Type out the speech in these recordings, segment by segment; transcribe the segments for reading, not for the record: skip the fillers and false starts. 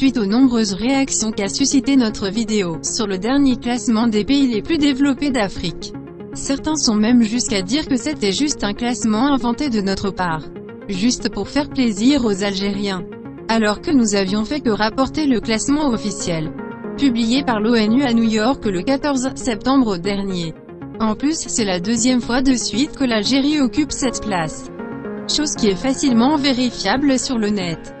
suite aux nombreuses réactions qu'a suscité notre vidéo sur le dernier classement des pays les plus développés d'Afrique. Certains sont même jusqu'à dire que c'était juste un classement inventé de notre part, juste pour faire plaisir aux Algériens, alors que nous avions fait que rapporter le classement officiel, publié par l'ONU à New York le 14 septembre dernier. En plus, c'est la deuxième fois de suite que l'Algérie occupe cette place, chose qui est facilement vérifiable sur le net.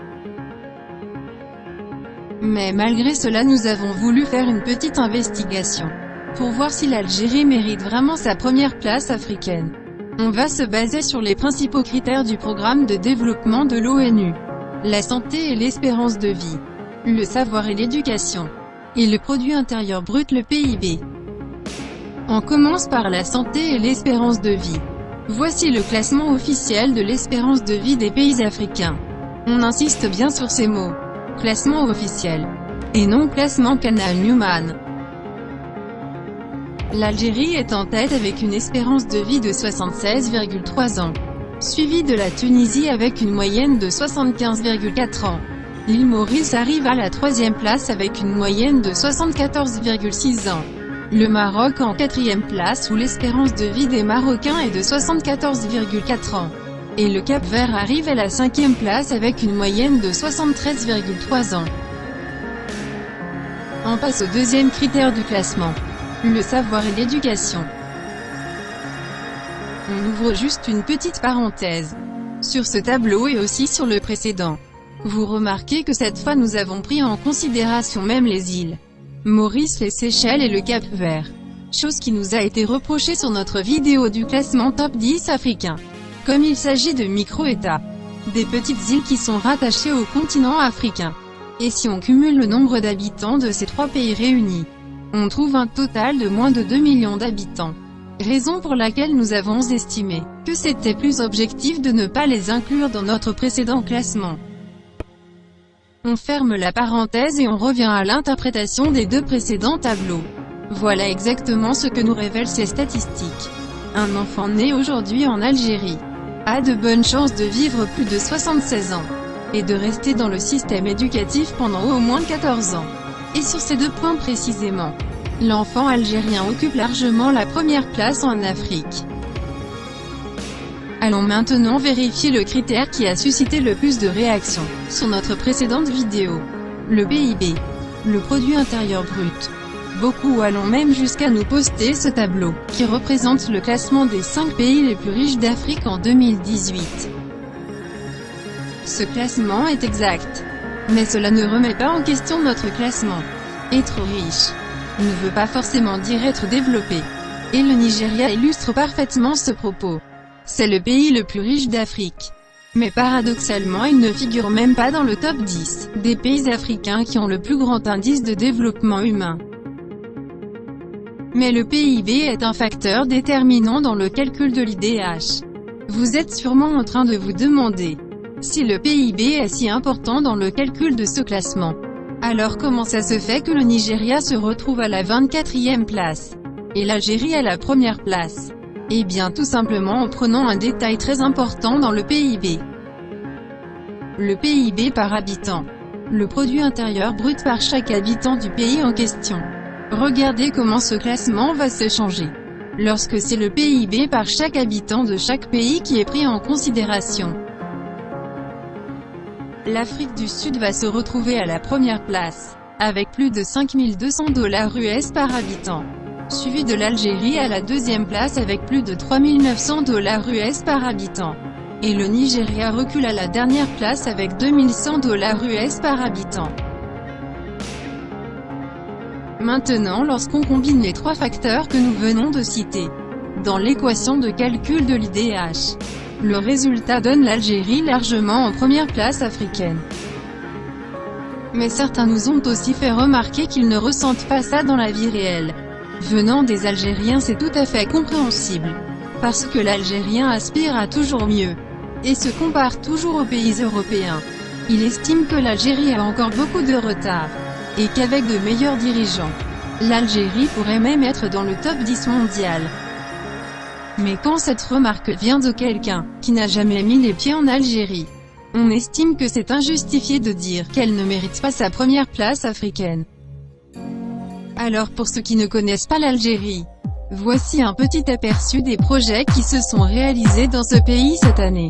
Mais malgré cela, nous avons voulu faire une petite investigation pour voir si l'Algérie mérite vraiment sa première place africaine. On va se baser sur les principaux critères du programme de développement de l'ONU. La santé et l'espérance de vie, le savoir et l'éducation, et le produit intérieur brut, le PIB. On commence par la santé et l'espérance de vie. Voici le classement officiel de l'espérance de vie des pays africains. On insiste bien sur ces mots. Classement officiel. Et non classement Canal Newman. L'Algérie est en tête avec une espérance de vie de 76,3 ans. Suivi de la Tunisie avec une moyenne de 75,4 ans. L'île Maurice arrive à la troisième place avec une moyenne de 74,6 ans. Le Maroc en quatrième place où l'espérance de vie des Marocains est de 74,4 ans. Et le Cap-Vert arrive à la cinquième place avec une moyenne de 73,3 ans. On passe au deuxième critère du classement. Le savoir et l'éducation. On ouvre juste une petite parenthèse sur ce tableau et aussi sur le précédent. Vous remarquez que cette fois nous avons pris en considération même les îles Maurice, les Seychelles et le Cap-Vert. Chose qui nous a été reprochée sur notre vidéo du classement Top 10 africain. Comme il s'agit de micro-États, des petites îles qui sont rattachées au continent africain. Et si on cumule le nombre d'habitants de ces trois pays réunis, on trouve un total de moins de 2 millions d'habitants. Raison pour laquelle nous avons estimé que c'était plus objectif de ne pas les inclure dans notre précédent classement. On ferme la parenthèse et on revient à l'interprétation des deux précédents tableaux. Voilà exactement ce que nous révèlent ces statistiques. Un enfant né aujourd'hui en Algérie a de bonnes chances de vivre plus de 76 ans, et de rester dans le système éducatif pendant au moins 14 ans. Et sur ces deux points précisément, l'enfant algérien occupe largement la première place en Afrique. Allons maintenant vérifier le critère qui a suscité le plus de réactions sur notre précédente vidéo. Le PIB, le produit intérieur brut. Beaucoup allons même jusqu'à nous poster ce tableau, qui représente le classement des 5 pays les plus riches d'Afrique en 2018. Ce classement est exact. Mais cela ne remet pas en question notre classement. Être riche ne veut pas forcément dire être développé. Et le Nigeria illustre parfaitement ce propos. C'est le pays le plus riche d'Afrique. Mais paradoxalement il ne figure même pas dans le top 10 des pays africains qui ont le plus grand indice de développement humain. Mais le PIB est un facteur déterminant dans le calcul de l'IDH. Vous êtes sûrement en train de vous demander si le PIB est si important dans le calcul de ce classement. Alors comment ça se fait que le Nigeria se retrouve à la 24e place et l'Algérie à la première place? Eh bien tout simplement en prenant un détail très important dans le PIB. Le PIB par habitant. Le produit intérieur brut par chaque habitant du pays en question. Regardez comment ce classement va se changer lorsque c'est le PIB par chaque habitant de chaque pays qui est pris en considération. L'Afrique du Sud va se retrouver à la première place, avec plus de 5200 $ US par habitant. Suivi de l'Algérie à la deuxième place avec plus de 3900 $ US par habitant. Et le Nigeria recule à la dernière place avec 2100 $ US par habitant. Maintenant, lorsqu'on combine les trois facteurs que nous venons de citer dans l'équation de calcul de l'IDH, le résultat donne l'Algérie largement en première place africaine. Mais certains nous ont aussi fait remarquer qu'ils ne ressentent pas ça dans la vie réelle. Venant des Algériens, c'est tout à fait compréhensible. Parce que l'Algérien aspire à toujours mieux, et se compare toujours aux pays européens. Il estime que l'Algérie a encore beaucoup de retard, et qu'avec de meilleurs dirigeants, l'Algérie pourrait même être dans le top 10 mondial. Mais quand cette remarque vient de quelqu'un qui n'a jamais mis les pieds en Algérie, On estime que c'est injustifié de dire qu'elle ne mérite pas sa première place africaine. Alors pour ceux qui ne connaissent pas l'Algérie, voici un petit aperçu des projets qui se sont réalisés dans ce pays cette année.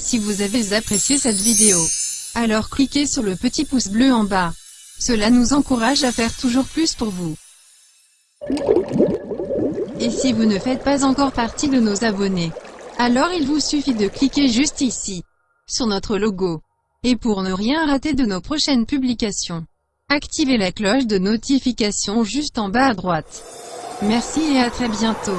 Si vous avez apprécié cette vidéo, alors cliquez sur le petit pouce bleu en bas. Cela nous encourage à faire toujours plus pour vous. Et si vous ne faites pas encore partie de nos abonnés, alors il vous suffit de cliquer juste ici, sur notre logo. Et pour ne rien rater de nos prochaines publications, activez la cloche de notification juste en bas à droite. Merci et à très bientôt.